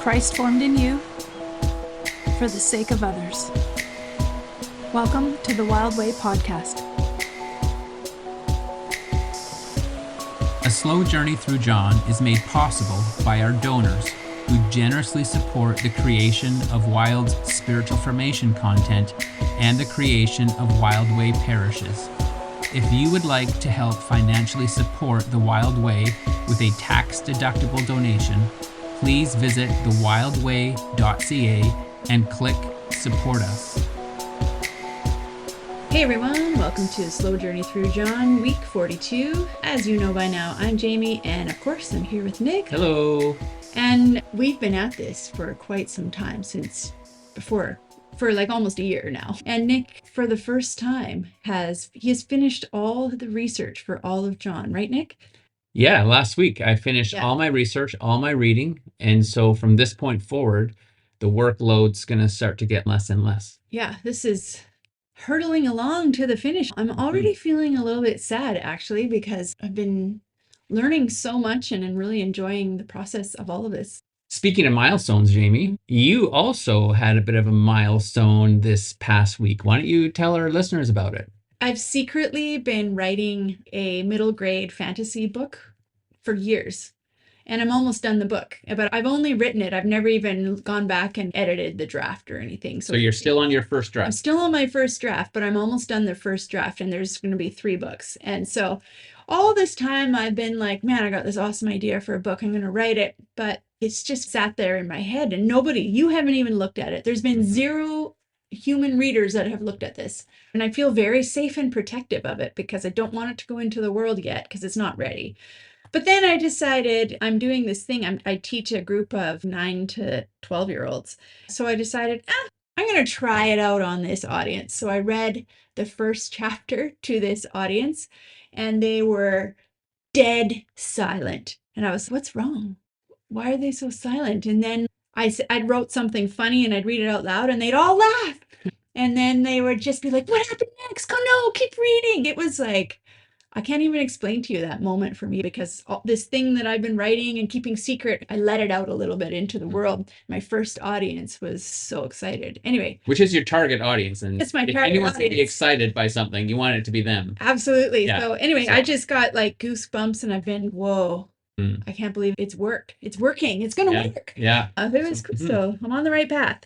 Christ formed in you for the sake of others. Welcome to the Wild Way Podcast. A slow journey through John is made possible by our donors who generously support the creation of Wild's spiritual formation content and the creation of Wild Way parishes. If you would like to help financially support the Wild Way with a tax-deductible donation, please visit thewildway.ca and click Support Us. Hey everyone, welcome to the Slow Journey Through John, week 42. As you know by now, I'm Jamie, and of course I'm here with Nick. Hello. And we've been at this for quite some time, since before, for like almost a year now. And Nick, for the first time, has finished all the research for all of John, right Nick? Yeah, last week I finished all my research, all my reading, and so from this point forward, the workload's going to start to get less and less. Yeah, this is hurtling along to the finish. I'm already feeling a little bit sad, actually, because I've been learning so much and I'm really enjoying the process of all of this. Speaking of milestones, Jamie, you also had a bit of a milestone this past week. Why don't you tell our listeners about it? I've secretly been writing a middle grade fantasy book for years, and I'm almost done the book, but I've only written it. I've never even gone back and edited the draft or anything. So you're still on your first draft? I'm still on my first draft, but I'm almost done the first draft, and there's going to be 3 books. And so all this time I've been like, man, I got this awesome idea for a book. I'm going to write it, but it's just sat there in my head, and you haven't even looked at it. There's been 0 human readers that have looked at this, and I feel very safe and protective of it because I don't want it to go into the world yet because it's not ready. But then I decided I'm doing this thing. I teach a group of 9 to 12-year-olds. So I decided, I'm going to try it out on this audience. So I read the first chapter to this audience, and they were dead silent. And I was, what's wrong? Why are they so silent? And then I wrote something funny and I'd read it out loud and they'd all laugh. And then they would just be like, what happened next? Oh no, keep reading. It was like, I can't even explain to you that moment for me, because this thing that I've been writing and keeping secret, I let it out a little bit into the world. My first audience was so excited. Anyway. Which is your target audience. And it's my target if anyone's audience. To be excited by something, you want it to be them. Absolutely. Yeah. So anyway, I just got like goosebumps and I've been, whoa. I can't believe it's worked. It's working. It's going to work. Yeah. It was cool. So I'm on the right path.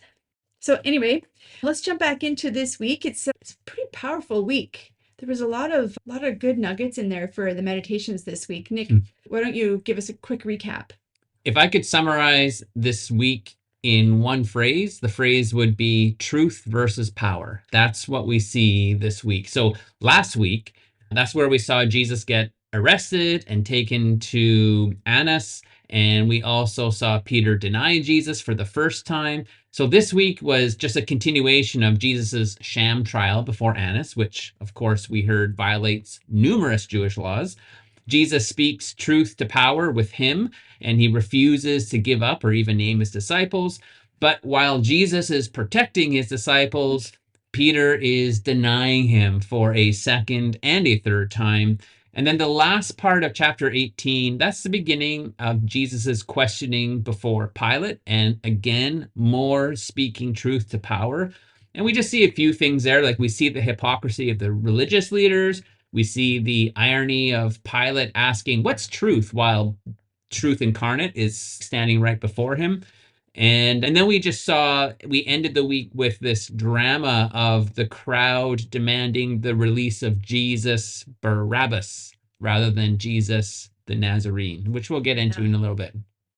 So anyway, let's jump back into this week. It's a pretty powerful week. There was a lot of good nuggets in there for the meditations this week. Nick, why don't you give us a quick recap? If I could summarize this week in one phrase, the phrase would be truth versus power. That's what we see this week. So last week, that's where we saw Jesus get arrested and taken to Annas, and we also saw Peter deny Jesus for the first time. So this week was just a continuation of Jesus's sham trial before Annas, which of course we heard violates numerous Jewish laws. Jesus speaks truth to power with him, and he refuses to give up or even name his disciples. But while Jesus is protecting his disciples, Peter is denying him for a second and a third time. And then the last part of chapter 18, that's the beginning of Jesus's questioning before Pilate. And again, more speaking truth to power. And we just see a few things there. Like we see the hypocrisy of the religious leaders. We see the irony of Pilate asking, what's truth? While truth incarnate is standing right before him. And then we ended the week with this drama of the crowd demanding the release of Jesus Barabbas rather than Jesus the Nazarene, which we'll get into in a little bit.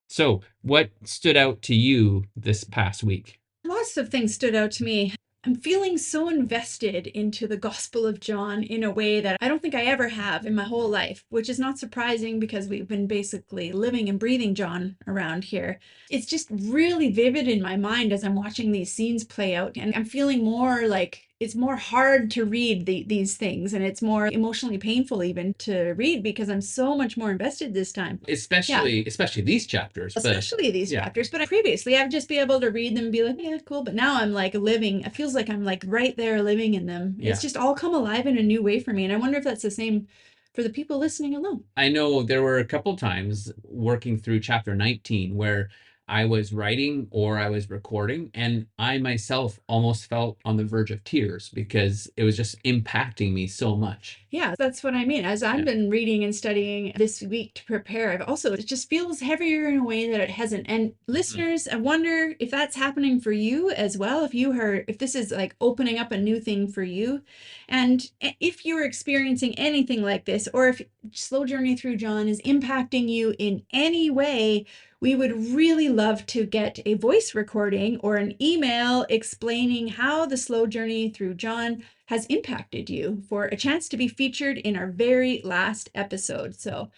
So what stood out to you this past week? Lots of things stood out to me. I'm feeling so invested into the Gospel of John in a way that I don't think I ever have in my whole life, which is not surprising because we've been basically living and breathing John around here. It's just really vivid in my mind as I'm watching these scenes play out, and I'm feeling more like it's more hard to read these things, and it's more emotionally painful even to read because I'm so much more invested this time. Especially these chapters. Chapters. But previously I'd just be able to read them and be like, yeah, cool. But now I'm like living, it feels like I'm like right there living in them. Yeah. It's just all come alive in a new way for me. And I wonder if that's the same for the people listening alone. I know there were a couple times working through chapter 19 where I was writing or I was recording, and I myself almost felt on the verge of tears because it was just impacting me so much. Yeah, that's what I mean. As I've been reading and studying this week to prepare, I've also, it just feels heavier in a way that it hasn't. And listeners, I wonder if that's happening for you as well. If this is like opening up a new thing for you. And if you're experiencing anything like this, or if Slow Journey Through John is impacting you in any way, we would really love to get a voice recording or an email explaining how the Slow Journey Through John has impacted you for a chance to be featured in our very last episode. So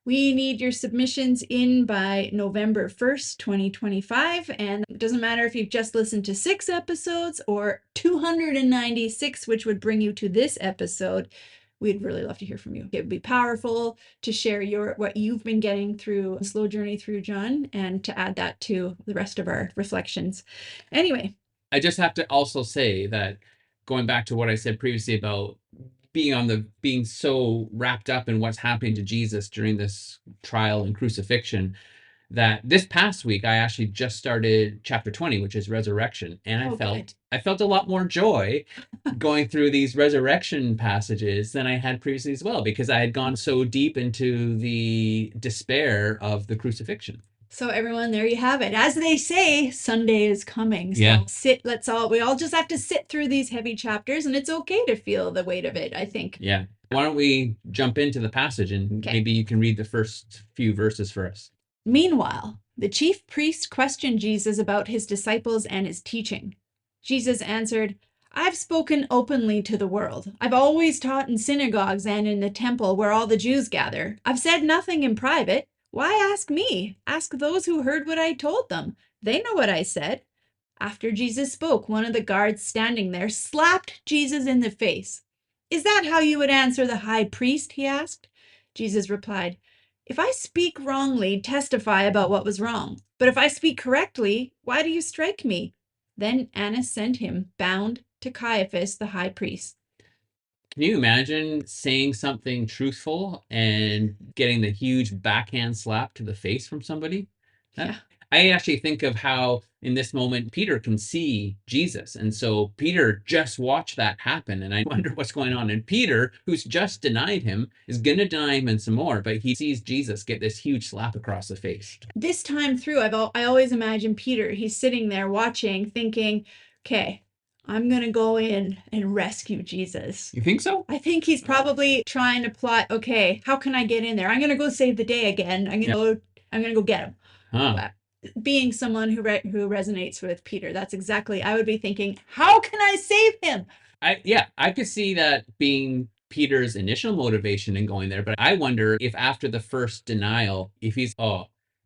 we need your submissions in by November 1st, 2025. And it doesn't matter if you've just listened to 6 episodes or 296, which would bring you to this episode. We'd really love to hear from you. It would be powerful to share what you've been getting through Slow Journey Through John and to add that to the rest of our reflections. Anyway. I just have to also say that, going back to what I said previously about being so wrapped up in what's happening to Jesus during this trial and crucifixion, that this past week I actually just started chapter 20, which is resurrection, and I felt a lot more joy going through these resurrection passages than I had previously as well, because I had gone so deep into the despair of the crucifixion. So everyone, there you have it. As they say, Sunday is coming. So we all just have to sit through these heavy chapters, and it's okay to feel the weight of it, I think. Yeah. Why don't we jump into the passage, and maybe you can read the first few verses for us. Meanwhile, the chief priest questioned Jesus about his disciples and his teaching. Jesus answered, "I've spoken openly to the world. I've always taught in synagogues and in the temple where all the Jews gather. I've said nothing in private. Why ask me? Ask those who heard what I told them. They know what I said." After Jesus spoke, one of the guards standing there slapped Jesus in the face. "Is that how you would answer the high priest?" he asked. Jesus replied, "If I speak wrongly, testify about what was wrong. But if I speak correctly, why do you strike me?" Then Annas sent him, bound, to Caiaphas, the high priest. Can you imagine saying something truthful and getting the huge backhand slap to the face from somebody? Yeah. I actually think of how in this moment Peter can see Jesus. And so Peter just watched that happen. And I wonder what's going on. And Peter, who's just denied him, is going to deny him and some more. But he sees Jesus get this huge slap across the face. This time through, I always imagine Peter, he's sitting there watching, thinking, okay, I'm going to go in and rescue Jesus. You think so? I think he's probably trying to plot, okay, how can I get in there? I'm going to go save the day again. I'm going to go get him. Huh. Being someone who resonates with Peter, that's exactly, I would be thinking, how can I save him? I could see that being Peter's initial motivation in going there, but I wonder if after the first denial, if he's,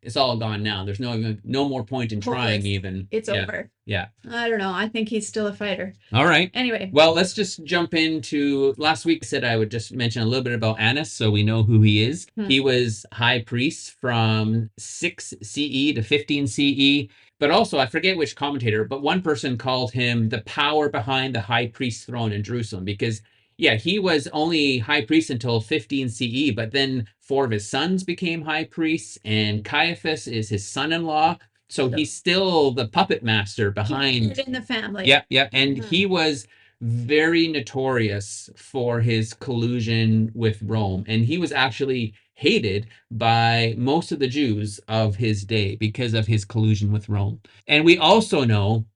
it's all gone now. There's no more point in trying even. It's over. Yeah. I don't know. I think he's still a fighter. All right. Anyway. Well, let's just jump into last week. I said I would just mention a little bit about Annas so we know who he is. He was high priest from 6 CE to 15 CE. But also, I forget which commentator, but one person called him the power behind the high priest's throne in Jerusalem because he was only high priest until 15 CE, but then 4 of his sons became high priests, and Caiaphas is his son-in-law. So he's still the puppet master behind. In the family. Yeah. And he was very notorious for his collusion with Rome. And he was actually hated by most of the Jews of his day because of his collusion with Rome. And we also know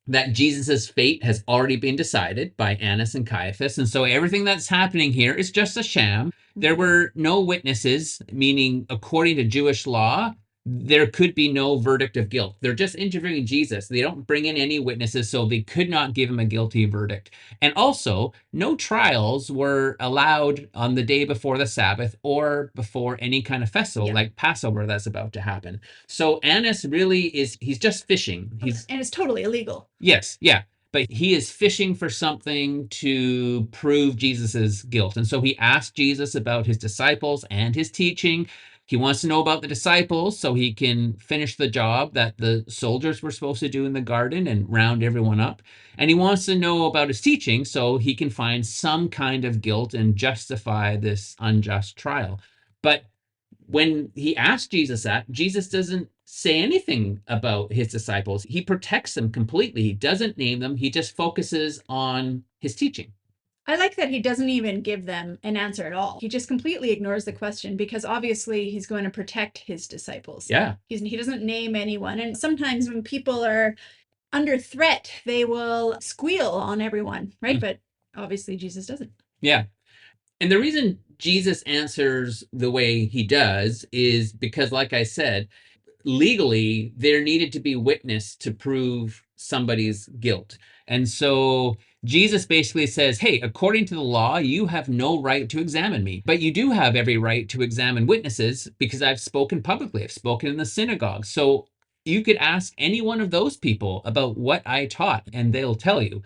that Jesus's fate has already been decided by Annas and Caiaphas. And so everything that's happening here is just a sham. There were no witnesses, meaning according to Jewish law, there could be no verdict of guilt. They're just interviewing Jesus. They don't bring in any witnesses, so they could not give him a guilty verdict. And also, no trials were allowed on the day before the Sabbath or before any kind of festival like Passover that's about to happen. So Annas really he's just fishing. And it's totally illegal. Yes, yeah. But he is fishing for something to prove Jesus's guilt. And so he asked Jesus about his disciples and his teaching. He wants to know about the disciples so he can finish the job that the soldiers were supposed to do in the garden and round everyone up. And he wants to know about his teaching so he can find some kind of guilt and justify this unjust trial. But when he asked Jesus that, Jesus doesn't say anything about his disciples. He protects them completely. He doesn't name them. He just focuses on his teaching. I like that he doesn't even give them an answer at all. He just completely ignores the question because obviously he's going to protect his disciples. Yeah. He doesn't name anyone. And sometimes when people are under threat, they will squeal on everyone, right? But obviously Jesus doesn't. Yeah. And the reason Jesus answers the way he does is because, like I said, legally there needed to be witness to prove somebody's guilt. And so Jesus basically says, hey, according to the law, you have no right to examine me, but you do have every right to examine witnesses because I've spoken publicly. I've spoken in the synagogue. So you could ask any one of those people about what I taught and they'll tell you.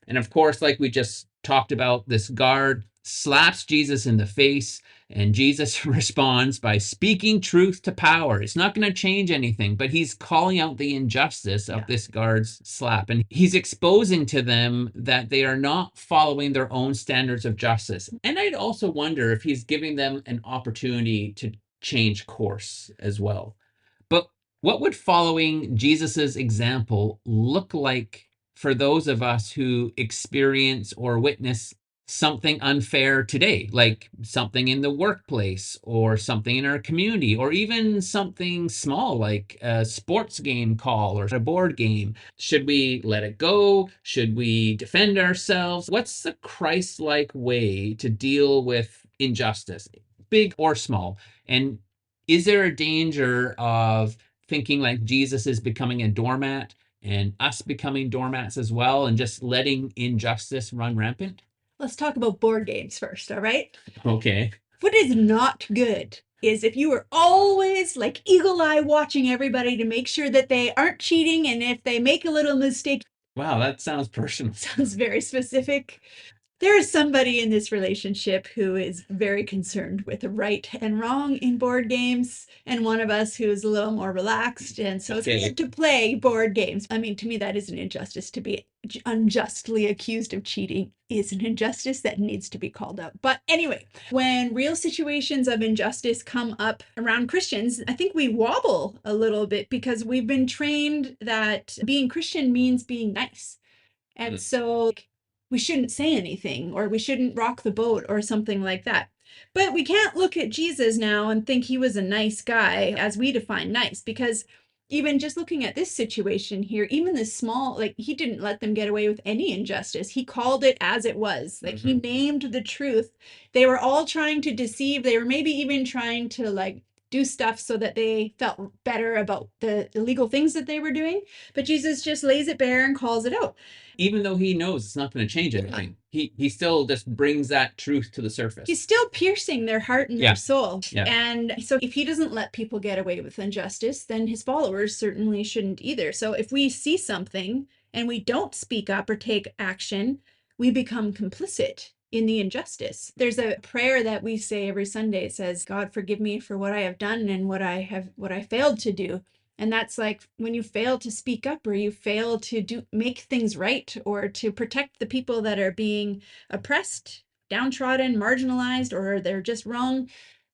And of course, like we just talked about, this guard slaps Jesus in the face, and Jesus responds by speaking truth to power. It's not going to change anything, but he's calling out the injustice of this guard's slap. And he's exposing to them that they are not following their own standards of justice. And I'd also wonder if he's giving them an opportunity to change course as well. But what would following Jesus's example look like for those of us who experience or witness something unfair today, like something in the workplace or something in our community, or even something small like a sports game call or a board game? Should we let it go? Should we defend ourselves? What's the Christ-like way to deal with injustice, big or small? And is there a danger of thinking like Jesus is becoming a doormat and us becoming doormats as well and just letting injustice run rampant? Let's talk about board games first, all right? Okay. What is not good is if you are always like eagle eye watching everybody to make sure that they aren't cheating, and if they make a little mistake. Wow, that sounds personal. Sounds very specific. There is somebody in this relationship who is very concerned with right and wrong in board games, and one of us who is a little more relaxed. And so it's good to play board games. I mean, to me, that is an injustice. To be unjustly accused of cheating is an injustice that needs to be called out. But anyway, when real situations of injustice come up around Christians, I think we wobble a little bit because we've been trained that being Christian means being nice. And so we shouldn't say anything, or we shouldn't rock the boat or something like that. But we can't look at Jesus now and think he was a nice guy as we define nice, because even just looking at this situation here, even this small, like, he didn't let them get away with any injustice. He called it as it was. Like, he named the truth. They were all trying to deceive. They were maybe even trying to like do stuff so that they felt better about the illegal things that they were doing. But Jesus just lays it bare and calls it out. Even though he knows it's not going to change anything, he still just brings that truth to the surface. He's still piercing their heart and their soul. Yeah. And so if he doesn't let people get away with injustice, then his followers certainly shouldn't either. So if we see something and we don't speak up or take action, we become complicit in the injustice. There's a prayer that we say every Sunday. It says, God, forgive me for what I have done and what I failed to do. And that's like when you fail to speak up, or you fail to make things right, or to protect the people that are being oppressed, downtrodden, marginalized, or they're just wrong.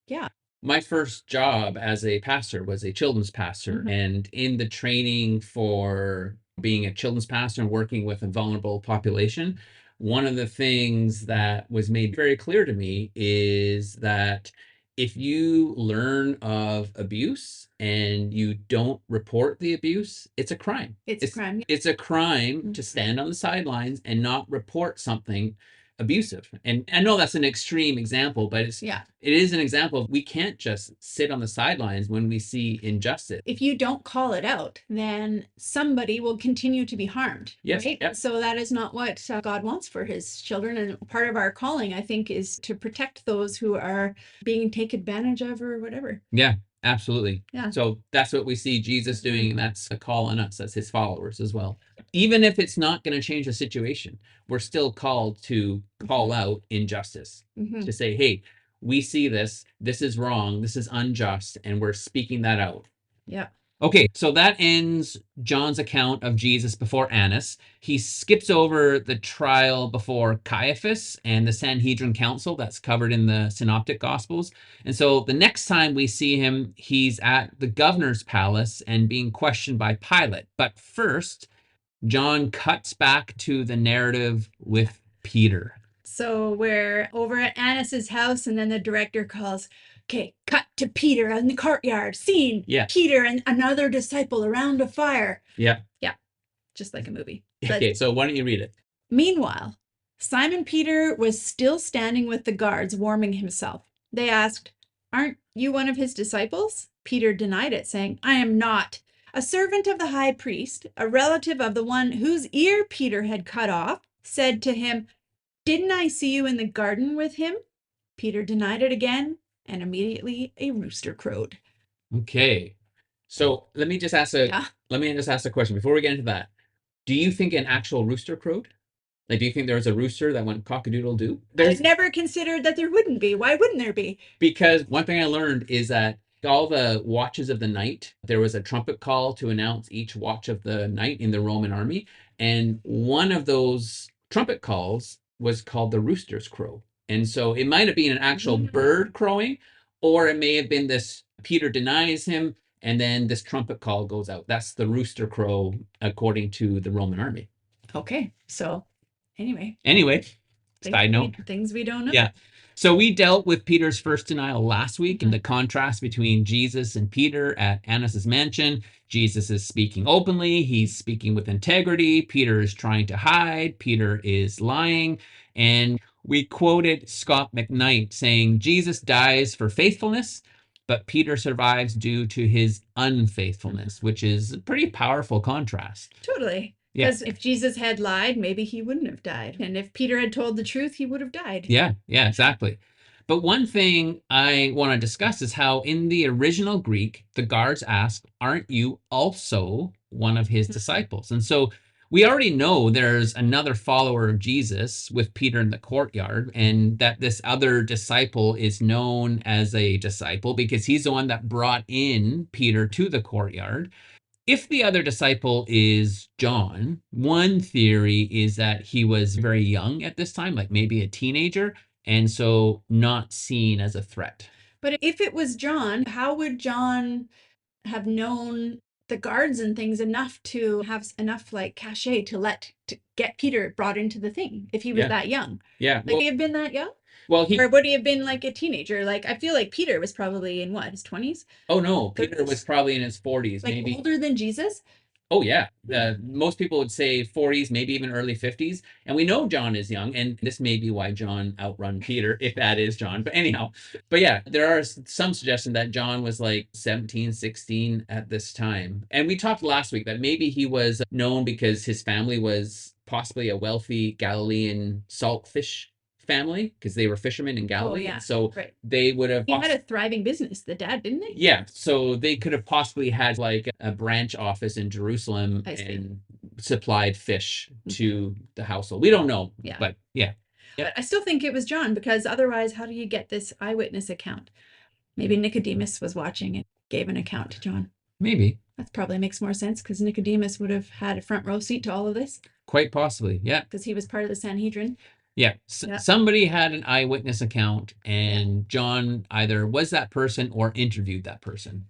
Yeah. My first job as a pastor was a children's pastor. And in the training for being a children's pastor and working with a vulnerable population, one of the things that was made very clear to me is that if you learn of abuse and you don't report the abuse, it's a crime. It's a crime. It's a crime to stand on the sidelines and not report something abusive. And I know that's an extreme example, but it is an example. We can't just sit on the sidelines when we see injustice. If you don't call it out, then somebody will continue to be harmed. Yes. Right? Yep. So that is not what God wants for his children. And part of our calling, I think, is to protect those who are being taken advantage of or whatever. Yeah. Absolutely. Yeah. So that's what we see Jesus doing, and that's a call on us as his followers as well. Even if it's not going to change the situation, we're still called to call out injustice, to say, hey, we see this is wrong, this is unjust, and we're speaking that out. Yeah. Okay, so that ends John's account of Jesus before Annas. He skips over the trial before Caiaphas and the Sanhedrin Council that's covered in the Synoptic Gospels. And so the next time we see him, he's at the governor's palace and being questioned by Pilate. But first, John cuts back to the narrative with Peter. So we're over at Annis's house, and then the director calls, okay, cut to Peter in the courtyard. Scene. Yeah. Peter and another disciple around a fire. Yeah. Yeah. Just like a movie. Okay, so why don't you read it? Meanwhile, Simon Peter was still standing with the guards, warming himself. They asked, aren't you one of his disciples? Peter denied it, saying, I am not. A servant of the high priest, a relative of the one whose ear Peter had cut off, said to him, didn't I see you in the garden with him? Peter denied it again, and immediately a rooster crowed. Okay. So let me just ask a question before we get into that. Do you think an actual rooster crowed? Like, do you think there was a rooster that went cock-a-doodle-doo? I've never considered that there wouldn't be. Why wouldn't there be? Because one thing I learned is that all the watches of the night, there was a trumpet call to announce each watch of the night in the Roman army. And one of those trumpet calls was called the rooster's crow. And so it might have been an actual bird crowing, or it may have been this Peter denies him, and then this trumpet call goes out. That's the rooster crow, according to the Roman army. Okay, so anyway, side note. Things we don't know. Yeah. So we dealt with Peter's first denial last week and the contrast between Jesus and Peter at Annas' mansion. Jesus is speaking openly. He's speaking with integrity. Peter is trying to hide. Peter is lying. And we quoted Scott McKnight saying, Jesus dies for faithfulness, but Peter survives due to his unfaithfulness, which is a pretty powerful contrast. Totally. Because if Jesus had lied, maybe he wouldn't have died. And if Peter had told the truth, he would have died. Yeah, exactly. But one thing I want to discuss is how in the original Greek, the guards ask, aren't you also one of his disciples? And so we already know there's another follower of Jesus with Peter in the courtyard, and that this other disciple is known as a disciple because he's the one that brought in Peter to the courtyard. If the other disciple is John, one theory is that he was very young at this time, like maybe a teenager, and so not seen as a threat. But if it was John, how would John have known the guards and things enough to have enough like cachet to get Peter brought into the thing if he was that young? Yeah. Would he have been that young? Well, or would he have been like a teenager? Like, I feel like Peter was probably in his 20s? Oh, no. Peter was probably in his 40s, like maybe. Older than Jesus? Oh, yeah. Most people would say 40s, maybe even early 50s. And we know John is young, and this may be why John outrun Peter, if that is John. But anyhow, yeah, there are some suggestion that John was like 17, 16 at this time. And we talked last week that maybe he was known because his family was possibly a wealthy Galilean salt fish family, because they were fishermen in Galilee. Oh, yeah. So they would have... He had a thriving business, the dad, didn't they? Yeah. So they could have possibly had like a branch office in Jerusalem and supplied fish to the household. We don't know. Yeah. But yeah. But I still think it was John, because otherwise, how do you get this eyewitness account? Maybe Nicodemus was watching and gave an account to John. Maybe. That probably makes more sense, because Nicodemus would have had a front row seat to all of this. Quite possibly. Yeah. Because he was part of the Sanhedrin. Yeah. Somebody had an eyewitness account, and John either was that person or interviewed that person.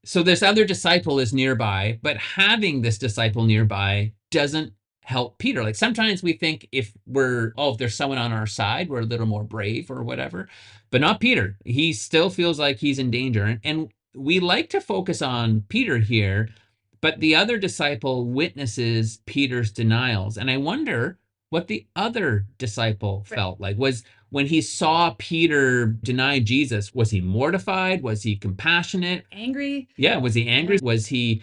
So this other disciple is nearby, but having this disciple nearby doesn't help Peter. Like sometimes we think if there's someone on our side, we're a little more brave or whatever, but not Peter. He still feels like he's in danger. And we like to focus on Peter here, but the other disciple witnesses Peter's denials. And I wonder what the other disciple felt like. Was when he saw Peter deny Jesus, was he mortified? Was he compassionate? Angry? Yeah, was he angry? Yeah. Was he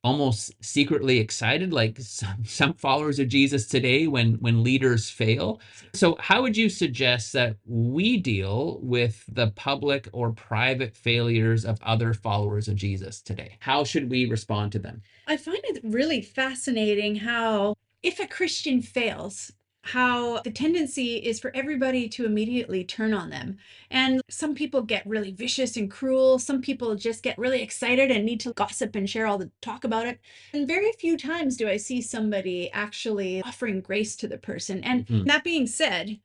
almost secretly excited, like some followers of Jesus today when leaders fail? So how would you suggest that we deal with the public or private failures of other followers of Jesus today? How should we respond to them? I find it really fascinating how, if a Christian fails, how the tendency is for everybody to immediately turn on them. And some people get really vicious and cruel. Some people just get really excited and need to gossip and share all the talk about it. And very few times do I see somebody actually offering grace to the person. And that being said,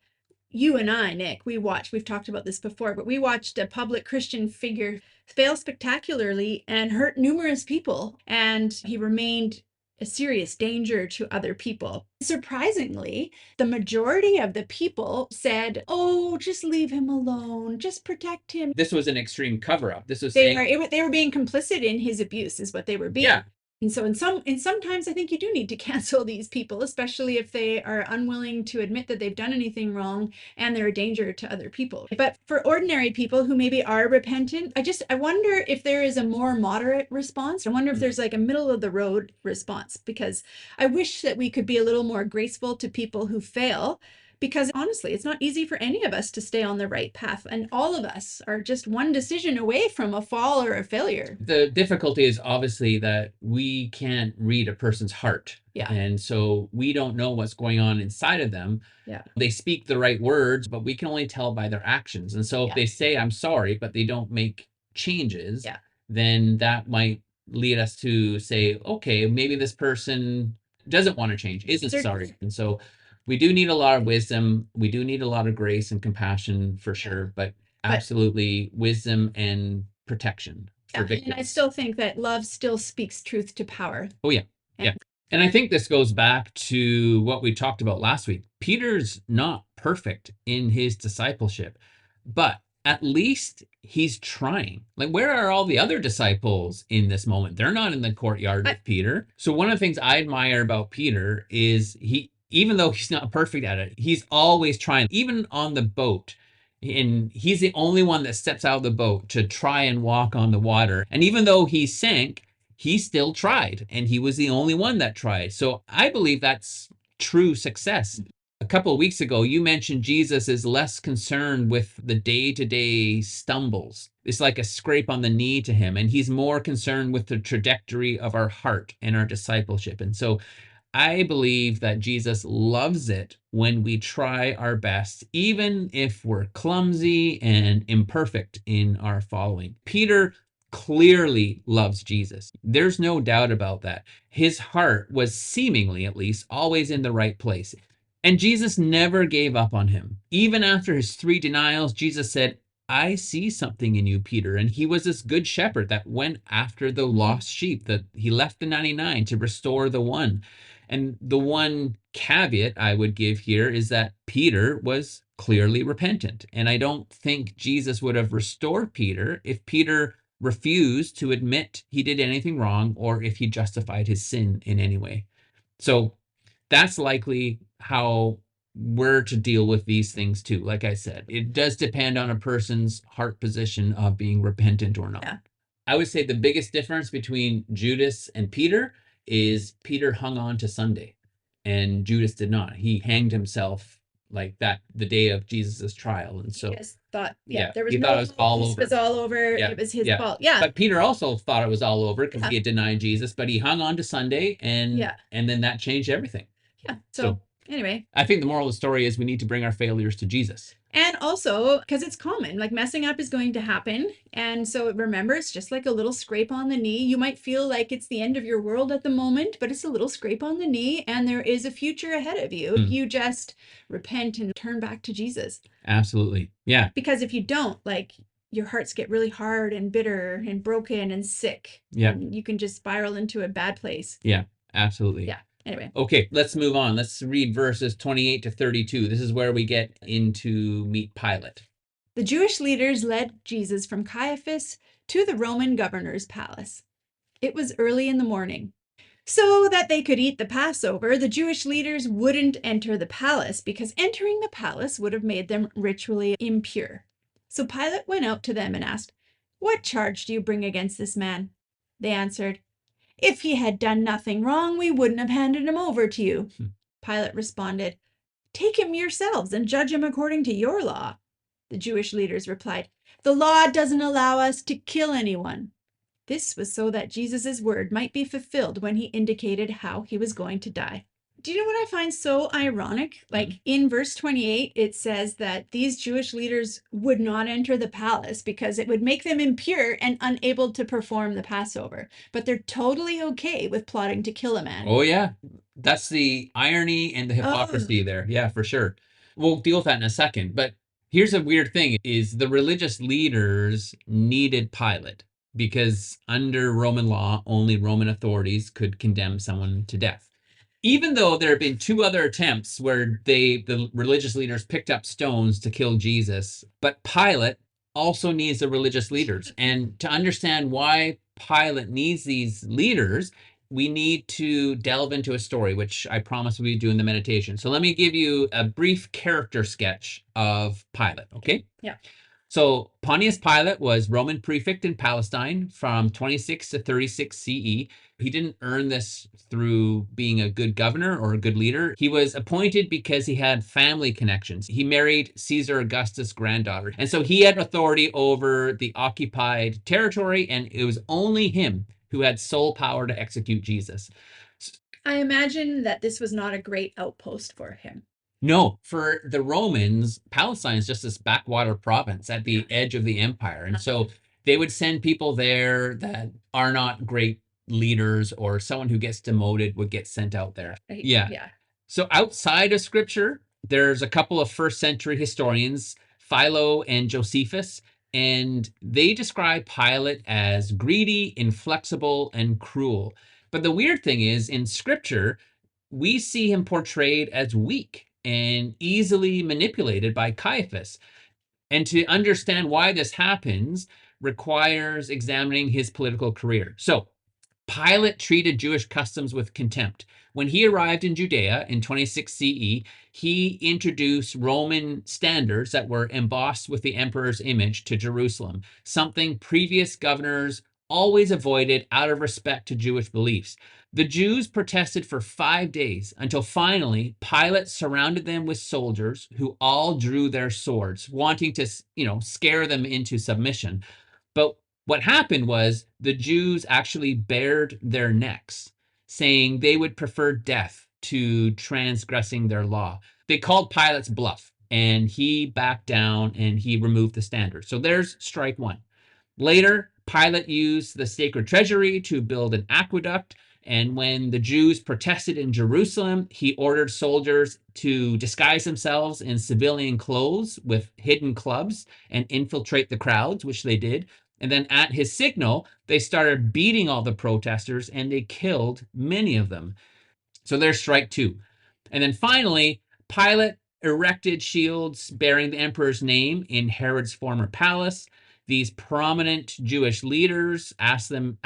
you and I, Nick, we've talked about this before, but we watched a public Christian figure fail spectacularly and hurt numerous people. And he remained a serious danger to other people. Surprisingly, the majority of the people said, "Oh, just leave him alone, just protect him." This was an extreme cover-up. This was saying They were being complicit in his abuse, is what they were being. Yeah. And so sometimes I think you do need to cancel these people, especially if they are unwilling to admit that they've done anything wrong and they're a danger to other people. But for ordinary people who maybe are repentant, I wonder if there is a more moderate response. I wonder if there's like a middle of the road response, because I wish that we could be a little more graceful to people who fail. Because honestly, it's not easy for any of us to stay on the right path. And all of us are just one decision away from a fall or a failure. The difficulty is obviously that we can't read a person's heart. Yeah. And so we don't know what's going on inside of them. Yeah. They speak the right words, but we can only tell by their actions. And so if they say, I'm sorry, but they don't make changes, then that might lead us to say, okay, maybe this person doesn't want to change, isn't sorry. And so we do need a lot of wisdom. We do need a lot of grace and compassion for sure, but absolutely wisdom and protection for victims. And I still think that love still speaks truth to power. Oh, yeah. Yeah. And I think this goes back to what we talked about last week. Peter's not perfect in his discipleship, but at least he's trying. Like, where are all the other disciples in this moment? They're not in the courtyard with Peter. So one of the things I admire about Peter is even though he's not perfect at it, he's always trying, even on the boat. And he's the only one that steps out of the boat to try and walk on the water. And even though he sank, he still tried. And he was the only one that tried. So I believe that's true success. A couple of weeks ago, you mentioned Jesus is less concerned with the day-to-day stumbles. It's like a scrape on the knee to him. And he's more concerned with the trajectory of our heart and our discipleship. And so I believe that Jesus loves it when we try our best, even if we're clumsy and imperfect in our following. Peter clearly loves Jesus. There's no doubt about that. His heart was seemingly, at least, always in the right place. And Jesus never gave up on him. Even after his 3 denials, Jesus said, I see something in you, Peter. And he was this good shepherd that went after the lost sheep, that he left the 99 to restore the one. And the one caveat I would give here is that Peter was clearly repentant. And I don't think Jesus would have restored Peter if Peter refused to admit he did anything wrong or if he justified his sin in any way. So that's likely how we're to deal with these things too. Like I said, it does depend on a person's heart position of being repentant or not. Yeah. I would say the biggest difference between Judas and Peter is Peter hung on to Sunday and Judas did not. He hanged himself like that the day of Jesus's trial. And so he just thought, there was no, it was all over. It was all over. It was his fault. Yeah. But Peter also thought it was all over because he had denied Jesus, but he hung on to Sunday and then that changed everything. Yeah. So anyway, I think the moral of the story is we need to bring our failures to Jesus. And also, because it's common, like messing up is going to happen. And so remember, it's just like a little scrape on the knee. You might feel like it's the end of your world at the moment, but it's a little scrape on the knee. And there is a future ahead of you if you just repent and turn back to Jesus. Absolutely. Yeah. Because if you don't, like, your hearts get really hard and bitter and broken and sick. Yeah. And you can just spiral into a bad place. Yeah, absolutely. Yeah. Anyway. Okay, let's move on. Let's read verses 28 to 32. This is where we get into meet Pilate. The Jewish leaders led Jesus from Caiaphas to the Roman governor's palace. It was early in the morning. So that they could eat the Passover, the Jewish leaders wouldn't enter the palace because entering the palace would have made them ritually impure. So Pilate went out to them and asked, "What charge do you bring against this man?" They answered, "If he had done nothing wrong, we wouldn't have handed him over to you." Pilate responded, "Take him yourselves and judge him according to your law." The Jewish leaders replied, "The law doesn't allow us to kill anyone." This was so that Jesus' word might be fulfilled when he indicated how he was going to die. Do you know what I find so ironic? Like in verse 28, it says that these Jewish leaders would not enter the palace because it would make them impure and unable to perform the Passover. But they're totally okay with plotting to kill a man. Oh, yeah. That's the irony and the Oh, hypocrisy there. Yeah, for sure. We'll deal with that in a second. But here's a weird thing is the religious leaders needed Pilate because under Roman law, only Roman authorities could condemn someone to death. Even though there have been two other attempts where the religious leaders picked up stones to kill Jesus, but Pilate also needs the religious leaders. And to understand why Pilate needs these leaders, we need to delve into a story, which I promise we do in the meditation. So let me give you a brief character sketch of Pilate, okay? yeah. So Pontius Pilate was Roman prefect in Palestine from 26 to 36 CE. He didn't earn this through being a good governor or a good leader. He was appointed because he had family connections. He married Caesar Augustus' granddaughter. And so he had authority over the occupied territory, and it was only him who had sole power to execute Jesus. I imagine that this was not a great outpost for him. No, for the Romans, Palestine is just this backwater province at the edge of the empire. And so they would send people there that are not great leaders, or someone who gets demoted would get sent out there. Yeah. Yeah. So outside of scripture, there's a couple of first century historians, Philo and Josephus, and they describe Pilate as greedy, inflexible, and cruel. But the weird thing is, in scripture, we see him portrayed as weak and easily manipulated by Caiaphas. And to understand why this happens requires examining his political career. So, Pilate treated Jewish customs with contempt. When he arrived in Judea in 26 CE, he introduced Roman standards that were embossed with the emperor's image to Jerusalem, something previous governors always avoided out of respect to Jewish beliefs. The Jews protested for 5 days until finally Pilate surrounded them with soldiers who all drew their swords, wanting to, scare them into submission. But what happened was the Jews actually bared their necks, saying they would prefer death to transgressing their law. They called Pilate's bluff, and he backed down and he removed the standard. So there's strike one. Later, Pilate used the sacred treasury to build an aqueduct. And when the Jews protested in Jerusalem, he ordered soldiers to disguise themselves in civilian clothes with hidden clubs and infiltrate the crowds, which they did. And then at his signal, they started beating all the protesters and they killed many of them. So there's strike two. And then finally, Pilate erected shields bearing the emperor's name in Herod's former palace. These prominent Jewish leaders asked him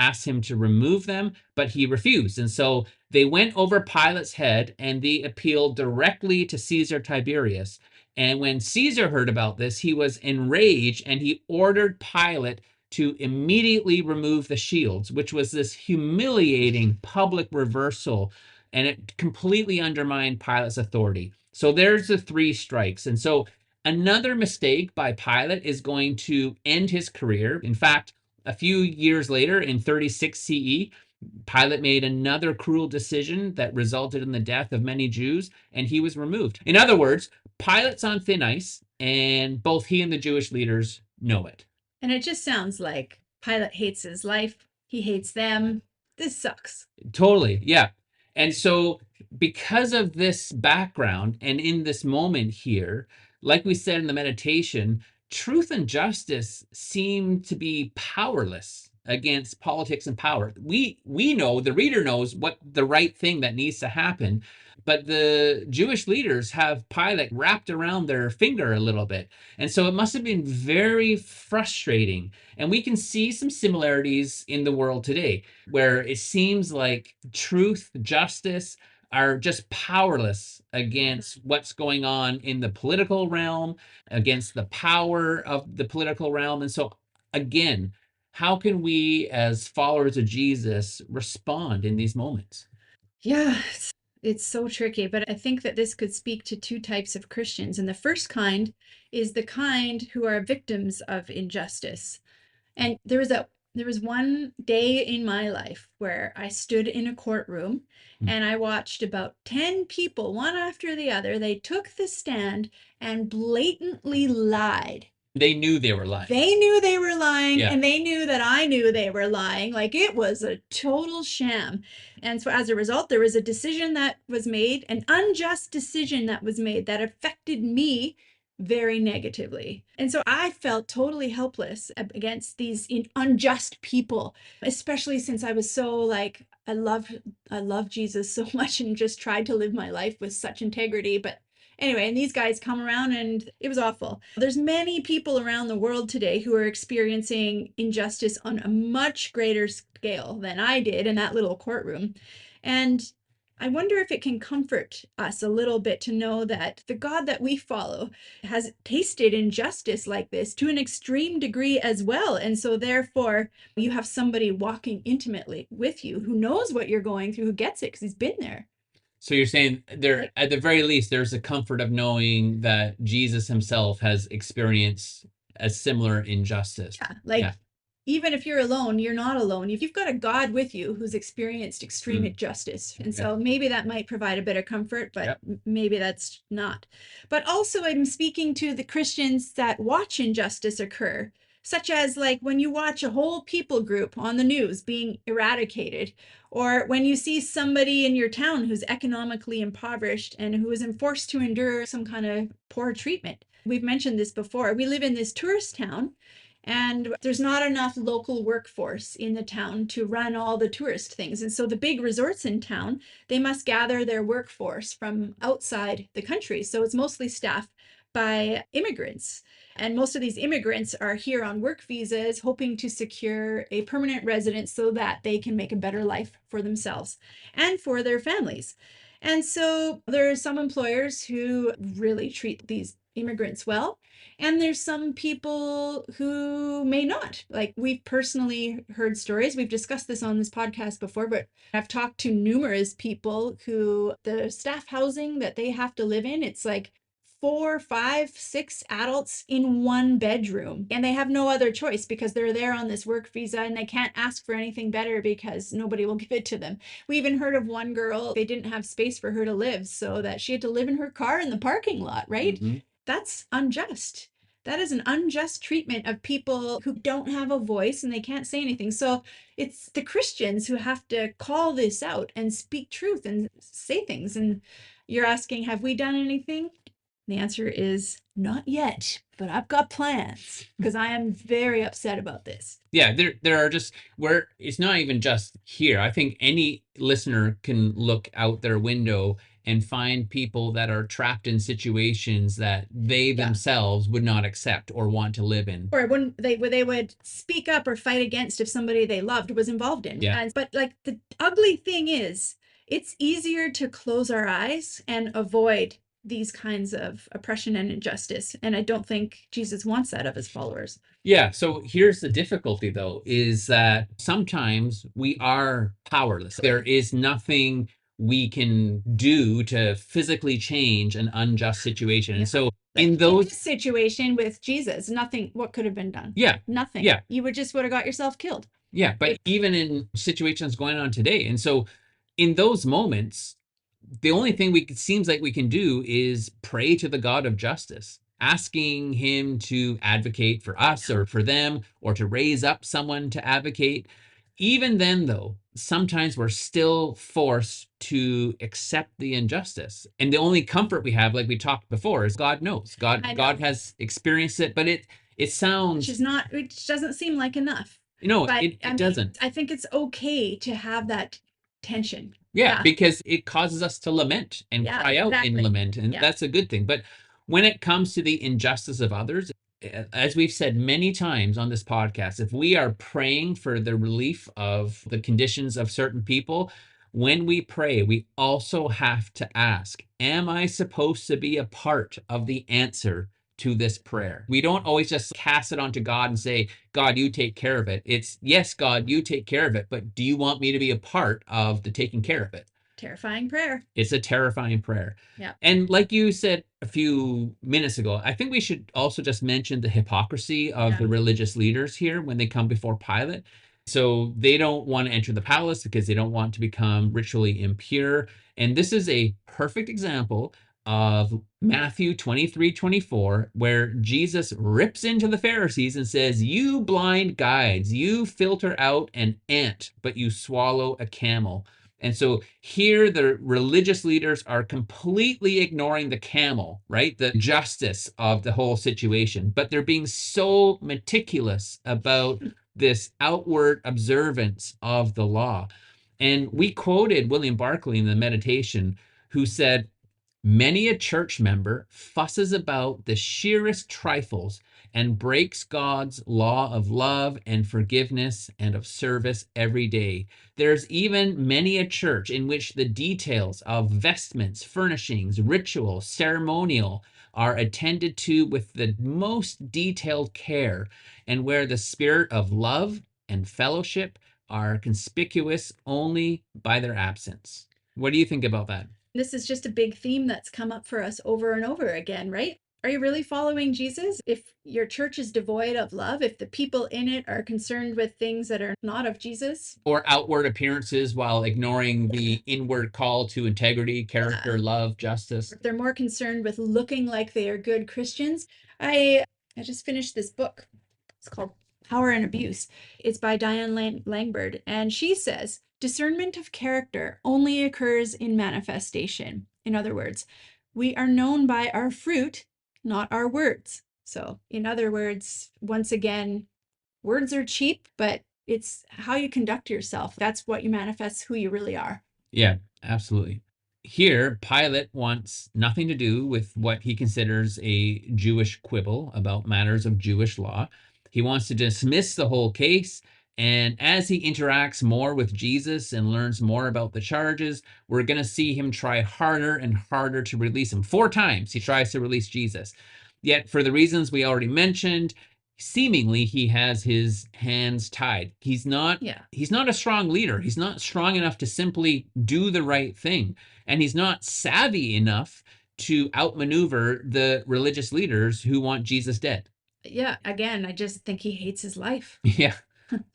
to remove them, but he refused. And so they went over Pilate's head and they appealed directly to Caesar Tiberius. And when Caesar heard about this, he was enraged and he ordered Pilate to immediately remove the shields, which was this humiliating public reversal, and it completely undermined Pilate's authority. So there's the three strikes. And so another mistake by Pilate is going to end his career. In fact, a few years later, in 36 CE, Pilate made another cruel decision that resulted in the death of many Jews, and he was removed. In other words, Pilate's on thin ice, and both he and the Jewish leaders know it. And it just sounds like Pilate hates his life. He hates them. This sucks. Totally. Yeah. And so, because of this background and in this moment here, like we said in the meditation, truth and justice seem to be powerless against politics and power. We know, the reader knows what the right thing that needs to happen, but the Jewish leaders have Pilate wrapped around their finger a little bit. And so it must have been very frustrating. And we can see some similarities in the world today, where it seems like truth, justice are just powerless against what's going on in the political realm, against the power of the political realm. And so, again, how can we as followers of Jesus respond in these moments? Yeah, it's so tricky, but I think that this could speak to two types of Christians. And the first kind is the kind who are victims of injustice. And there was a There was one day in my life where I stood in a courtroom and I watched about 10 people, one after the other. They took the stand and blatantly lied. They knew they were lying. They knew they were lying, Yeah. and they knew that I knew they were lying. Like, it was a total sham. And so as a result, there was a decision that was made, an unjust decision that was made that affected me very negatively. And so I felt totally helpless against these unjust people, especially since I was so like, I love Jesus so much and just tried to live my life with such integrity. But anyway, and these guys come around and it was awful. There's many people around the world today who are experiencing injustice on a much greater scale than I did in that little courtroom. And I wonder if it can comfort us a little bit to know that the God that we follow has tasted injustice like this to an extreme degree as well. And so therefore, you have somebody walking intimately with you who knows what you're going through, who gets it because he's been there. So you're saying there, at the very least, there's a comfort of knowing that Jesus himself has experienced a similar injustice. Yeah, like even if you're alone, you're not alone. If you've got a God with you who's experienced extreme injustice. And so maybe that might provide a bit of comfort, but maybe that's not. But also I'm speaking to the Christians that watch injustice occur, such as like when you watch a whole people group on the news being eradicated, or when you see somebody in your town who's economically impoverished and who is forced to endure some kind of poor treatment. We've mentioned this before. We live in this tourist town, and there's not enough local workforce in the town to run all the tourist things. And so the big resorts in town, they must gather their workforce from outside the country. So it's mostly staffed by immigrants. And most of these immigrants are here on work visas, hoping to secure a permanent residence so that they can make a better life for themselves and for their families. And so there are some employers who really treat these immigrants well, and there's some people who may not. Like, we've personally heard stories, we've discussed this on this podcast before, but I've talked to numerous people who the staff housing that they have to live in, it's like 4, 5, 6 adults in one bedroom, and they have no other choice because they're there on this work visa and they can't ask for anything better because nobody will give it to them. We even heard of one girl, they didn't have space for her to live, so that she had to live in her car in the parking lot, right? That's unjust. That is an unjust treatment of people who don't have a voice and they can't say anything. So it's the Christians who have to call this out and speak truth and say things. And you're asking, have we done anything? The answer is not yet, but I've got plans because I am very upset about this. Yeah, there are just where it's not even just here. I think any listener can look out their window and find people that are trapped in situations that they themselves would not accept or want to live in. Or when they would speak up or fight against if somebody they loved was involved in. Yeah. But like the ugly thing is, it's easier to close our eyes and avoid these kinds of oppression and injustice. And I don't think Jesus wants that of his followers. Yeah. So here's the difficulty, though, is that sometimes we are powerless. There is nothing we can do to physically change an unjust situation. And so in this situation with Jesus, nothing, what could have been done? Yeah. Nothing. Yeah. You would have got yourself killed. Yeah. But even in situations going on today. And so in those moments, the only thing seems like we can do is pray to the God of justice, asking him to advocate for us or for them, or to raise up someone to advocate. Even then, though, sometimes we're still forced to accept the injustice. And the only comfort we have, like we talked before, is God knows. God has experienced it, but it sounds... It doesn't seem like enough. No, it doesn't. I think it's okay to have that tension. Yeah, because it causes us to lament and cry out in lament, and that's a good thing. But when it comes to the injustice of others, as we've said many times on this podcast, if we are praying for the relief of the conditions of certain people, when we pray, we also have to ask, am I supposed to be a part of the answer to this prayer? We don't always just cast it onto God and say, God, you take care of it. It's, yes, God, you take care of it, but do you want me to be a part of the taking care of it? Terrifying prayer. It's a terrifying prayer. Yeah. And like you said a few minutes ago, I think we should also just mention the hypocrisy of the religious leaders here when they come before Pilate. So they don't want to enter the palace because they don't want to become ritually impure. And this is a perfect example of Matthew 23:24, where Jesus rips into the Pharisees and says, "You blind guides, you filter out an ant, but you swallow a camel." And so here the religious leaders are completely ignoring the camel, right? The justice of the whole situation, but they're being so meticulous about this outward observance of the law. And we quoted William Barclay in the meditation, who said, "Many a church member fusses about the sheerest trifles and breaks God's law of love and forgiveness and of service every day. There's even many a church in which the details of vestments, furnishings, ritual, ceremonial are attended to with the most detailed care, and where the spirit of love and fellowship are conspicuous only by their absence." What do you think about that? This is just a big theme that's come up for us over and over again, right? Are you really following Jesus? If your church is devoid of love, if the people in it are concerned with things that are not of Jesus, Or outward appearances while ignoring the inward call to integrity, character, love, justice. if they're more concerned with looking like they are good Christians. I just finished this book. It's called Power and Abuse. It's by Diane Langbird, and she says discernment of character only occurs in manifestation. In other words, we are known by our fruit, not our words. So, in other words, once again, words are cheap, but it's how you conduct yourself. That's what you manifest who you really are. Yeah, absolutely. Here, Pilate wants nothing to do with what he considers a Jewish quibble about matters of Jewish law. He wants to dismiss the whole case. And as he interacts more with Jesus and learns more about the charges, we're going to see him try harder and harder to release him. 4 times he tries to release Jesus. Yet, for the reasons we already mentioned, seemingly he has his hands tied. He's not a strong leader. He's not strong enough to simply do the right thing. And he's not savvy enough to outmaneuver the religious leaders who want Jesus dead. Yeah, again, I just think he hates his life. Yeah.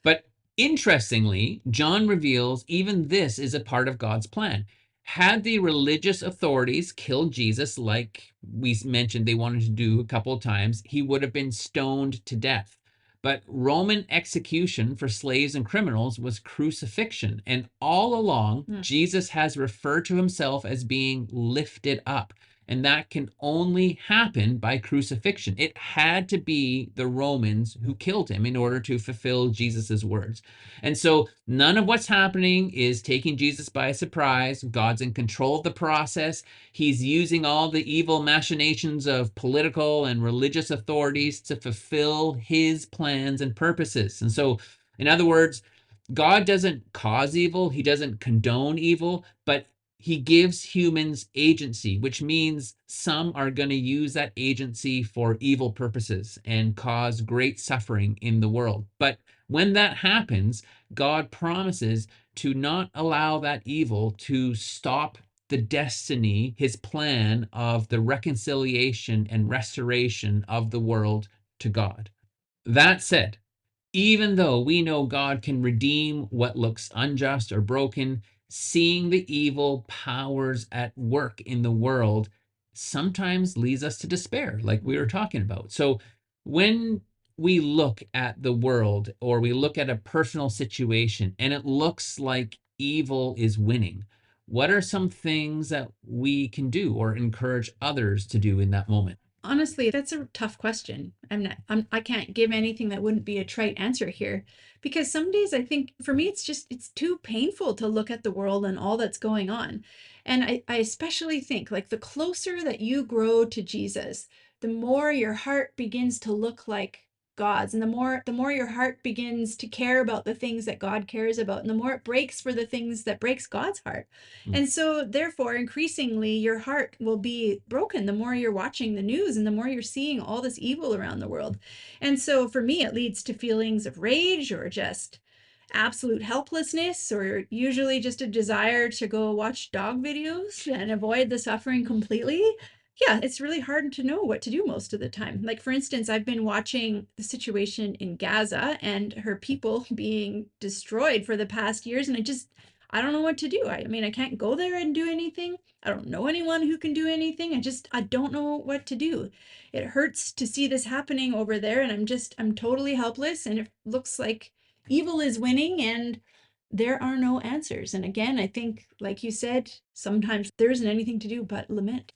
But interestingly, John reveals even this is a part of God's plan. Had the religious authorities killed Jesus, like we mentioned they wanted to do a couple of times, he would have been stoned to death. But Roman execution for slaves and criminals was crucifixion. And all along, Jesus has referred to himself as being lifted up. And that can only happen by crucifixion. It had to be the Romans who killed him in order to fulfill Jesus's words. And so none of what's happening is taking Jesus by surprise. God's in control of the process. He's using all the evil machinations of political and religious authorities to fulfill his plans and purposes. And so, in other words, God doesn't cause evil. He doesn't condone evil, but he gives humans agency, which means some are going to use that agency for evil purposes and cause great suffering in the world. But when that happens, God promises to not allow that evil to stop the destiny, his plan of the reconciliation and restoration of the world to God. That said, even though we know God can redeem what looks unjust or broken, seeing the evil powers at work in the world sometimes leads us to despair, like we were talking about. So when we look at the world or we look at a personal situation and it looks like evil is winning, what are some things that we can do or encourage others to do in that moment? Honestly, that's a tough question. I can't give anything that wouldn't be a trite answer here, because some days I think for me it's too painful to look at the world and all that's going on. And I especially think like the closer that you grow to Jesus, the more your heart begins to look like God's, and the more your heart begins to care about the things that God cares about, and the more it breaks for the things that breaks God's heart. And so therefore increasingly your heart will be broken the more you're watching the news and the more you're seeing all this evil around the world. And so for me it leads to feelings of rage or just absolute helplessness, or usually just a desire to go watch dog videos and avoid the suffering completely. Yeah, it's really hard to know what to do most of the time. Like, for instance, I've been watching the situation in Gaza and her people being destroyed for the past years, and I don't know what to do. I mean, I can't go there and do anything. I don't know anyone who can do anything. I don't know what to do. It hurts to see this happening over there, and I'm totally helpless, and it looks like evil is winning and there are no answers. And again, I think, like you said, sometimes there isn't anything to do but Lament.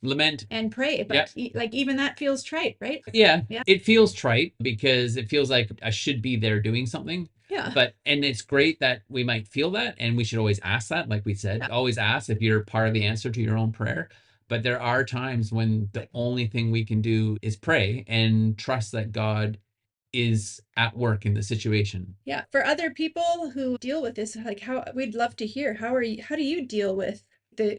and pray. But like, even that feels trite, right? Yeah. Yeah. It feels trite because it feels like I should be there doing something. Yeah. And it's great that we might feel that, and we should always ask that, like we said. Yeah. Always ask if you're part of the answer to your own prayer. But there are times when the only thing we can do is pray and trust that God is at work in the situation. Yeah. For other people who deal with this, like, how we'd love to hear, how do you deal with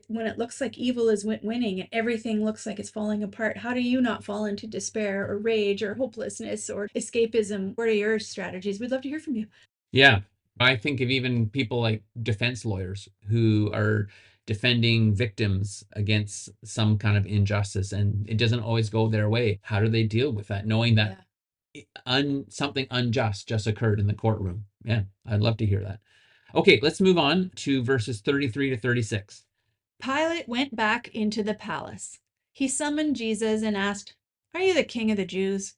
when it looks like evil is winning and everything looks like it's falling apart? How do you not fall into despair or rage or hopelessness or escapism? What are your strategies? We'd love to hear from you. Yeah. I think of even people like defense lawyers who are defending victims against some kind of injustice, and it doesn't always go their way. How do they deal with that, knowing that something unjust just occurred in the courtroom? Yeah, I'd love to hear that. Okay, let's move on to verses 33 to 36. Pilate went back into the palace. He summoned Jesus and asked, "Are you the king of the Jews?"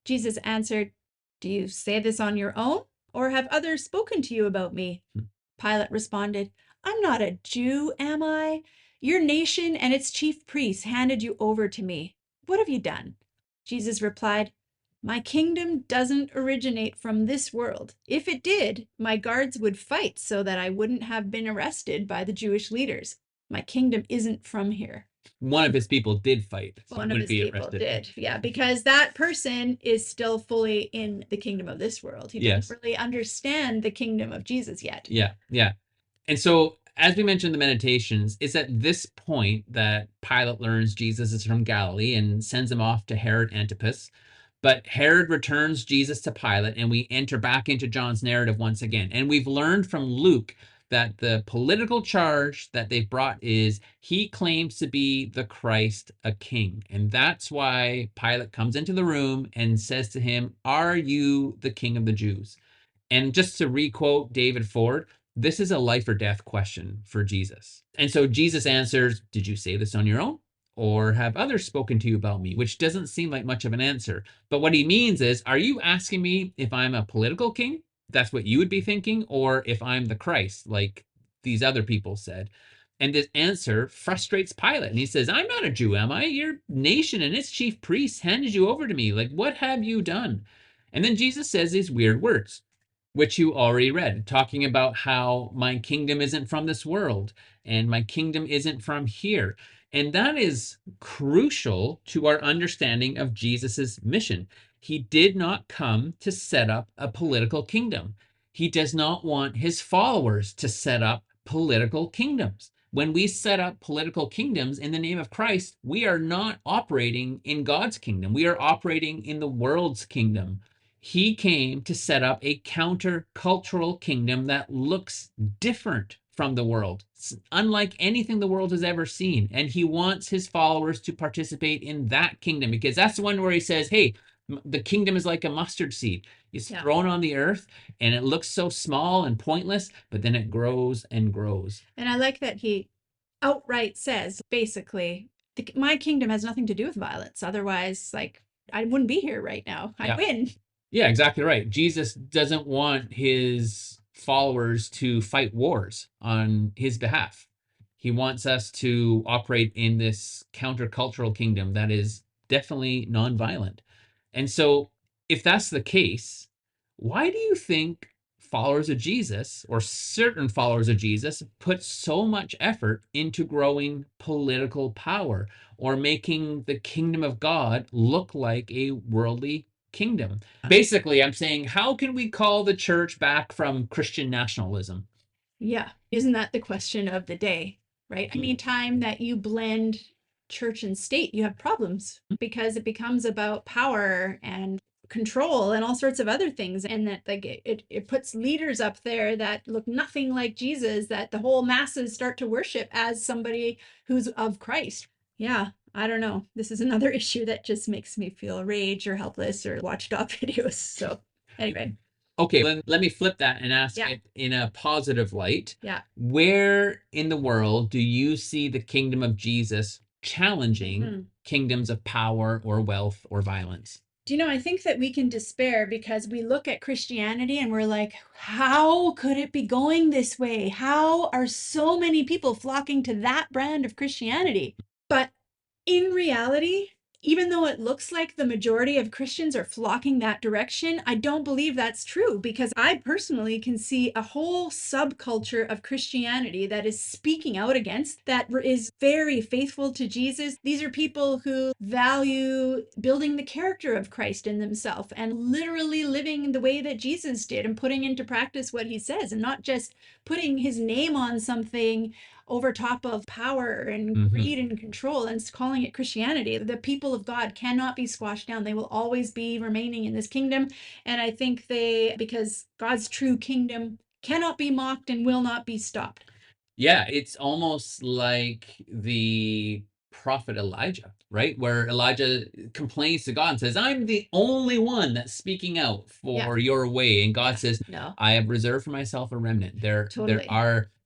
Jesus answered, "Do you say this on your own, or have others spoken to you about me?" Pilate responded, "I'm not a Jew, am I? Your nation and its chief priests handed you over to me. What have you done?" Jesus replied, "My kingdom doesn't originate from this world. If it did, my guards would fight so that I wouldn't have been arrested by the Jewish leaders. My kingdom isn't from here." One of his people did fight. So One of his people did. Yeah, because that person is still fully in the kingdom of this world. He doesn't really understand the kingdom of Jesus yet. Yeah. And so, as we mentioned in the meditations, it's at this point that Pilate learns Jesus is from Galilee and sends him off to Herod Antipas. But Herod returns Jesus to Pilate, and we enter back into John's narrative once again. And we've learned from Luke that the political charge that they've brought is he claims to be the Christ, a king. And that's why Pilate comes into the room and says to him, "Are you the king of the Jews?" And just to requote David Ford, this is a life or death question for Jesus. And so Jesus answers, "Did you say this on your own? Or have others spoken to you about me?" Which doesn't seem like much of an answer. But what he means is, are you asking me if I'm a political king? That's what you would be thinking, or if I'm the Christ, like these other people said. And this answer frustrates Pilate. And he says, "I'm not a Jew, am I? Your nation and its chief priests handed you over to me. Like, what have you done?" And then Jesus says these weird words, which you already read, talking about how my kingdom isn't from this world and my kingdom isn't from here. And that is crucial to our understanding of Jesus's mission. He did not come to set up a political kingdom. He does not want his followers to set up political kingdoms. When we set up political kingdoms in the name of Christ, we are not operating in God's kingdom. We are operating in the world's kingdom. He came to set up a counter-cultural kingdom that looks different from the world, unlike anything the world has ever seen. And he wants his followers to participate in that kingdom, because that's the one where he says, hey, the kingdom is like a mustard seed. It's thrown on the earth and it looks so small and pointless, but then it grows and grows. And I like that he outright says, basically, my kingdom has nothing to do with violence. Otherwise, like, I wouldn't be here right now. I win. Yeah, exactly right. Jesus doesn't want his followers to fight wars on his behalf. He wants us to operate in this countercultural kingdom that is definitely nonviolent. And so, if that's the case, why do you think followers of Jesus, or certain followers of Jesus, put so much effort into growing political power or making the kingdom of God look like a worldly kingdom? Basically, I'm saying, how can we call the church back from Christian nationalism? Yeah. Isn't that the question of the day, right? Anytime that you blend church and state, you have problems because it becomes about power and control and all sorts of other things, and that like it puts leaders up there that look nothing like Jesus, that the whole masses start to worship as somebody who's of Christ. Yeah, I don't know. This is another issue that just makes me feel rage or helpless or watch dog videos. So anyway. Okay, then let me flip that and ask Yeah. it in a positive light. Yeah. Where in the world do you see the kingdom of Jesus challenging kingdoms of power or wealth or violence? Do you know, I think that we can despair because we look at Christianity and we're like, how could it be going this way? How are so many people flocking to that brand of Christianity? But in reality, even though it looks like the majority of Christians are flocking that direction, I don't believe that's true, because I personally can see a whole subculture of Christianity that is speaking out against, that is very faithful to Jesus. These are people who value building the character of Christ in themselves and literally living the way that Jesus did and putting into practice what he says, and not just putting his name on something over top of power and greed and control and calling it Christianity. The people of God cannot be squashed down. They will always be remaining in this kingdom. And I think because God's true kingdom cannot be mocked and will not be stopped. Yeah, it's almost like the prophet Elijah, right? Where Elijah complains to God and says, I'm the only one that's speaking out for your way. And God says, No, I have reserved for myself a remnant. Totally.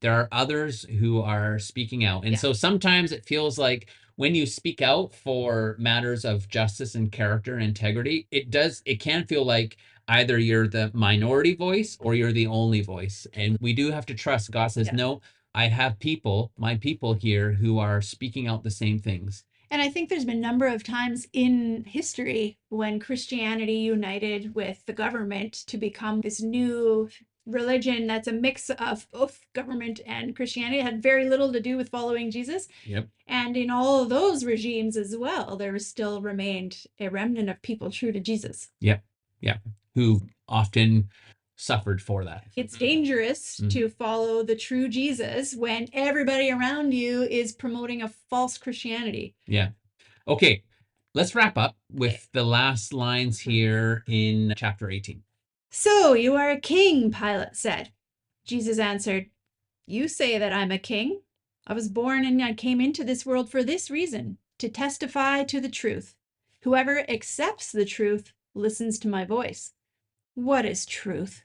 There are others who are speaking out. And so sometimes it feels like when you speak out for matters of justice and character and integrity, it can feel like either you're the minority voice or you're the only voice. And we do have to trust. God says, no, I have my people here who are speaking out the same things. And I think there's been a number of times in history when Christianity united with the government to become this new religion that's a mix of both government and Christianity. It had very little to do with following Jesus. Yep. And in all of those regimes as well, there still remained a remnant of people true to Jesus. Yep. Yeah. Who often suffered for that. It's dangerous to follow the true Jesus when everybody around you is promoting a false Christianity. Yeah. Okay. Let's wrap up with the last lines here in chapter 18. So you are a king, Pilate said. Jesus answered, you say that I'm a king. I was born and I came into this world for this reason, to testify to the truth. Whoever accepts the truth listens to my voice. What is truth?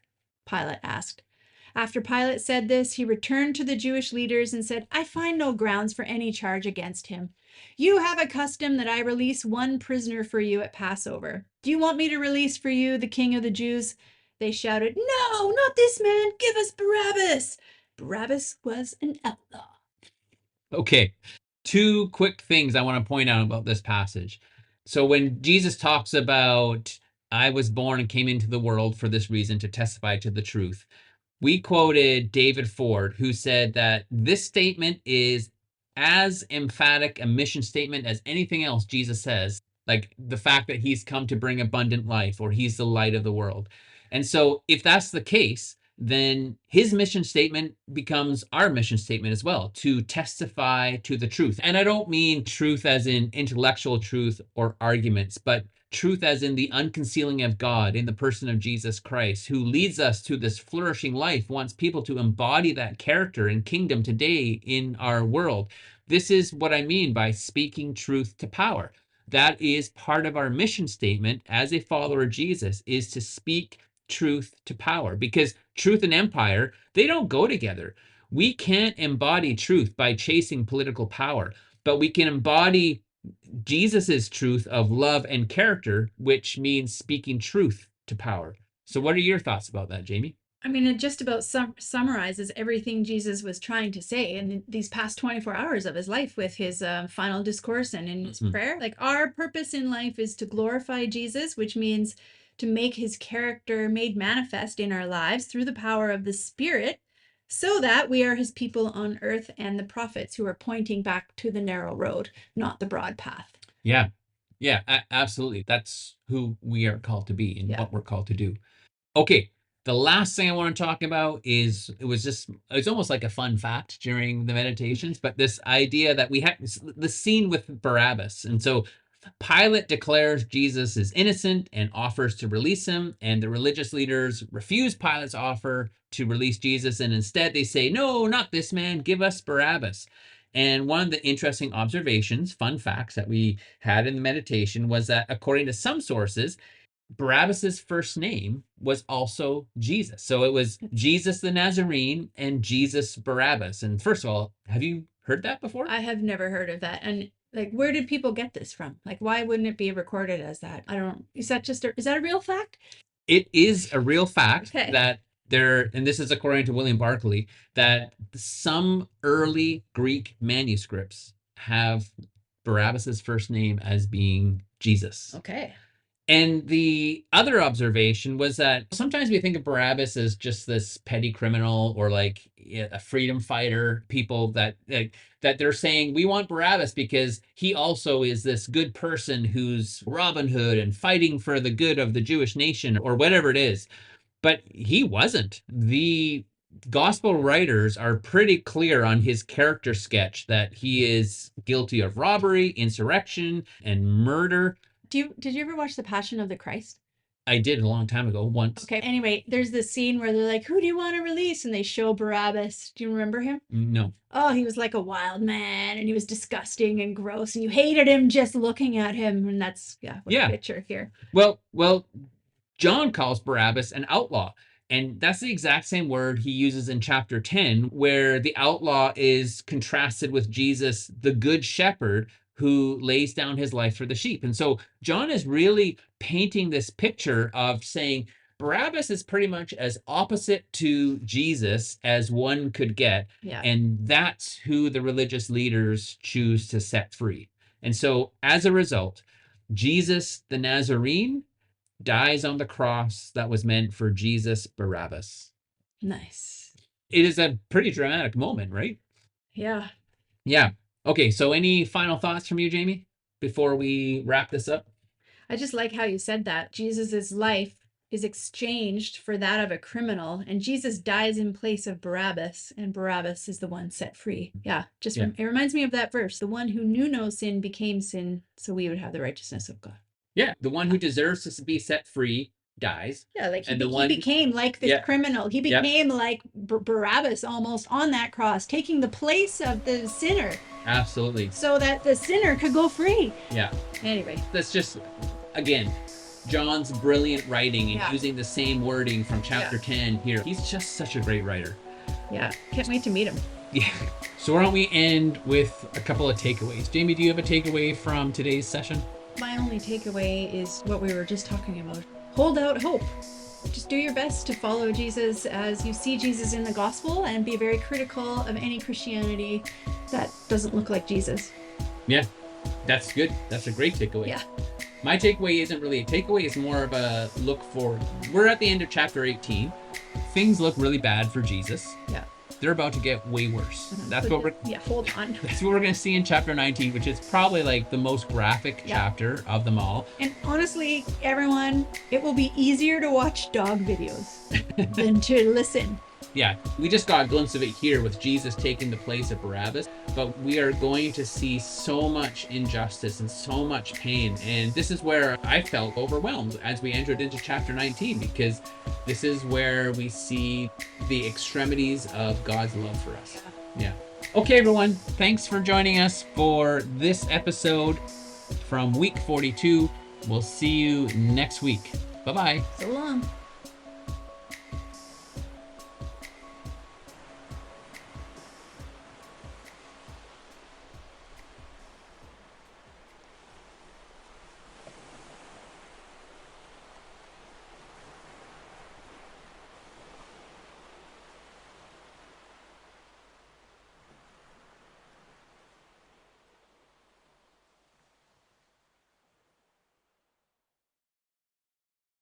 Pilate asked. After Pilate said this, he returned to the Jewish leaders and said, I find no grounds for any charge against him. You have a custom that I release one prisoner for you at Passover. Do you want me to release for you the king of the Jews? They shouted, no, not this man. Give us Barabbas. Barabbas was an outlaw. Okay. Two quick things I want to point out about this passage. So when Jesus talks about, I was born and came into the world for this reason, to testify to the truth, we quoted David Ford, who said that this statement is as emphatic a mission statement as anything else Jesus says, like the fact that he's come to bring abundant life, or he's the light of the world. And so if that's the case, then his mission statement becomes our mission statement as well, to testify to the truth. And I don't mean truth as in intellectual truth or arguments, but truth as in the unconcealing of God in the person of Jesus Christ, who leads us to this flourishing life, wants people to embody that character and kingdom today in our world. This is what I mean by speaking truth to power. That is part of our mission statement as a follower of Jesus, is to speak truth to power, because truth and empire, they don't go together. We can't embody truth by chasing political power, but we can embody Jesus's truth of love and character, which means speaking truth to power. So what are your thoughts about that, Jamie? I mean, it just about summarizes everything Jesus was trying to say in these past 24 hours of his life with his final discourse and in his prayer. Like, our purpose in life is to glorify Jesus, which means to make his character made manifest in our lives through the power of the Spirit, so that we are his people on earth and the prophets who are pointing back to the narrow road, not the broad path. Yeah. Yeah, absolutely. That's who we are called to be and what we're called to do. Okay. The last thing I want to talk about is, it's almost like a fun fact during the meditations, but this idea that we have the scene with Barabbas. And so Pilate declares Jesus is innocent and offers to release him, and the religious leaders refuse Pilate's offer to release Jesus, and instead they say, no, not this man, give us Barabbas. And one of the interesting observations, fun facts that we had in the meditation was that according to some sources, Barabbas's first name was also Jesus. So it was Jesus the Nazarene and Jesus Barabbas. And first of all, have you heard that before? I have never heard of that. And like, where did people get this from? Like, why wouldn't it be recorded as that? I don't, is that a real fact? It is a real fact Okay. that there, and this is according to William Barclay, that some early Greek manuscripts have Barabbas's first name as being Jesus. Okay. And the other observation was that sometimes we think of Barabbas as just this petty criminal or like a freedom fighter, people that they're saying we want Barabbas because he also is this good person who's Robin Hood and fighting for the good of the Jewish nation or whatever it is. But he wasn't. The gospel writers are pretty clear on his character sketch that he is guilty of robbery, insurrection, and murder. Did you ever watch The Passion of the Christ? I did a long time ago, once. Okay. Anyway, there's this scene where they're like, who do you want to release? And they show Barabbas. Do you remember him? No. Oh, he was like a wild man and he was disgusting and gross and you hated him just looking at him. And that's, what a picture here. Well, John calls Barabbas an outlaw. And that's the exact same word he uses in chapter 10, where the outlaw is contrasted with Jesus, the good shepherd, who lays down his life for the sheep. And so John is really painting this picture of saying Barabbas is pretty much as opposite to Jesus as one could get. Yeah. And that's who the religious leaders choose to set free. And so as a result, Jesus the Nazarene dies on the cross that was meant for Jesus Barabbas. Nice. It is a pretty dramatic moment, right? Yeah. Yeah. Okay, so any final thoughts from you, Jamie, before we wrap this up? I just like how you said that. Jesus's life is exchanged for that of a criminal, and Jesus dies in place of Barabbas, and Barabbas is the one set free. Yeah, it reminds me of that verse. The one who knew no sin became sin, so we would have the righteousness of God. Yeah, the one who deserves to be set free dies. Yeah, like he became like this criminal. He became like Barabbas almost on that cross, taking the place of the sinner. Absolutely. So that the sinner could go free. Yeah. Anyway. That's just, again, John's brilliant writing and using the same wording from chapter 10 here. He's just such a great writer. Yeah, can't wait to meet him. Yeah. So why don't we end with a couple of takeaways? Jamie, do you have a takeaway from today's session? My only takeaway is what we were just talking about. Hold out hope. Just do your best to follow Jesus as you see Jesus in the gospel and be very critical of any Christianity that doesn't look like Jesus. Yeah, that's good. That's a great takeaway. Yeah. My takeaway isn't really a takeaway. It's more of a look forward. We're at the end of chapter 18. Things look really bad for Jesus. Yeah. They're about to get way worse. That's what we're hold on. That's what we're going to see in chapter 19, which is probably like the most graphic chapter of them all. And honestly, everyone, it will be easier to watch dog videos than to listen. Yeah, we just got a glimpse of it here with Jesus taking the place of Barabbas, but we are going to see so much injustice and so much pain. And this is where I felt overwhelmed as we entered into chapter 19, because this is where we see the extremities of God's love for us. Yeah. Okay, everyone. Thanks for joining us for this episode from week 42. We'll see you next week. Bye-bye. So long.